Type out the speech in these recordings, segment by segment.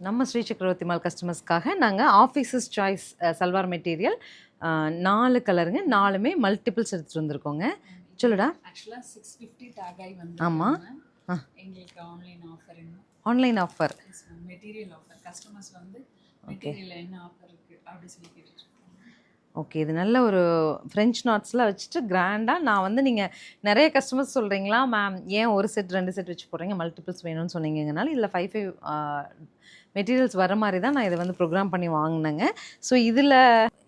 நம்ம ஸ்ரீ சக்கரவர்த்தி மால் கஸ்டமர்ஸ்க்காக நாங்கள் ஆஃபீஸஸ் சாய்ஸ் சல்வார் மெட்டீரியல் 4 கலருங்க, 4மே மல்டிபிள்ஸ் எடுத்துகிட்டு வந்திருக்கோங்க. சொல்லுடா. ஆக்சுவலாக 650 டேக் ஆகி ஆமாம், எங்களுக்கு online offer online offer, material offer. Customers வந்து மெட்டீரியல் என்ன ஆஃபர் இருக்குது அப்படி சொல்லி கேட்டுருக்காங்க. ஓகே, இது நல்ல ஒரு ஃப்ரெஞ்ச் நாட்ஸ்லாம் வச்சுட்டு கிராண்டாக. நான் வந்து நீங்கள் நிறைய கஸ்டமர்ஸ் சொல்கிறீங்களா மேம், ஏன் ஒரு செட் 2 செட் வச்சு போடுறீங்க, மல்டிபிள்ஸ் வேணும்னு சொன்னீங்கனால இதில் 5 மெட்டீரியல்ஸ் வர மாதிரி தான் நான் இதை வந்து ப்ரோக்ராம் பண்ணி வாங்கினேங்க. ஸோ இதில்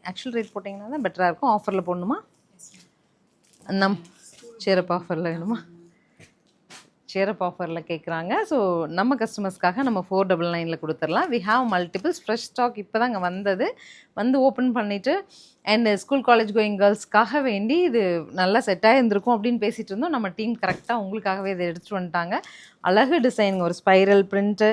ஆக்சுவல் ரேட் போட்டிங்கன்னா தான் பெட்டராக இருக்கும். ஆஃபரில் போடணுமா? சேரப் ஆஃபரில் வேணுமா? சேரப் ஆஃபரில் கேட்குறாங்க. ஸோ நம்ம கஸ்டமர்ஸ்க்காக நம்ம 499 கொடுத்துடலாம். We have multiples, fresh stock இப்போ தான் இங்கே வந்தது. வந்து ஓப்பன் பண்ணிவிட்டு அண்ட் ஸ்கூல் காலேஜ் கோயிங் கேர்ள்ஸ்க்காக வேண்டி இது நல்லா செட்டாக இருந்திருக்கும் அப்படின்னு பேசிகிட்டு இருந்தோம். நம்ம டீம் கரெக்டாக உங்களுக்காகவே இதை எடுத்துகிட்டு வந்துட்டாங்க. அழகு டிசைனுங்க, ஒரு ஸ்பைரல் பிரிண்ட்டு,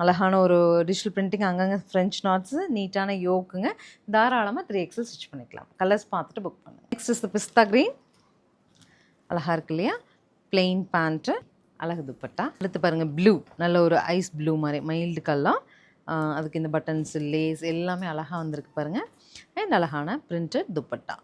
அழகான ஒரு டிஜிட்டல் பிரிண்டிங், அங்கங்கே ஃப்ரெஞ்ச் நாட்ஸு, நீட்டான யோக்குங்க. தாராளமாக 3XL ஸ்டிச் பண்ணிக்கலாம். கலர்ஸ் பார்த்துட்டு புக் பண்ணுங்கள். Next is the pista green, அழகாக இருக்கு இல்லையா? பிளெயின் பேண்ட்டு, அழகு துப்பட்டா. அடுத்து பாருங்கள் ப்ளூ, நல்ல ஒரு ஐஸ் ப்ளூ மாதிரி மைல்டு கல்லாம். அதுக்கு இந்த பட்டன்ஸ், லேஸ் எல்லாமே அழகாக வந்திருக்கு பாருங்கள். அண்ட் அழகான பிரிண்டட் துப்பட்டா.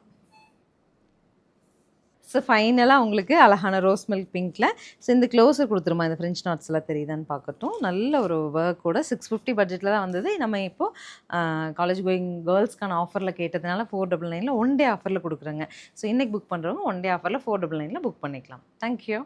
ஸோ ஃபைனலாக உங்களுக்கு அழகான ரோஸ் மில்க் பிங்க்கில். ஸோ இந்த க்ளோஸர் கொடுத்துருமா, இந்த ஃப்ரெஞ்ச் நாட்ஸ்லாம் தெரியுதான்னு பார்க்கட்டும். நல்ல ஒரு ஒர்க்கோட 650 பட்ஜெட்டில் தான் வந்தது. நம்ம இப்போது காலேஜ் கோயிங் கேர்ள்ஸ்க்கான ஆஃபரில் கேட்டதுனால 499 ஒன் டே ஆஃபரில் கொடுக்குறேங்க. ஸோ இன்றைக்கி புக் பண்ணுறவங்க ஒன் டே ஆஃபரில் 499 புக் பண்ணிக்கலாம். தேங்க்யூ.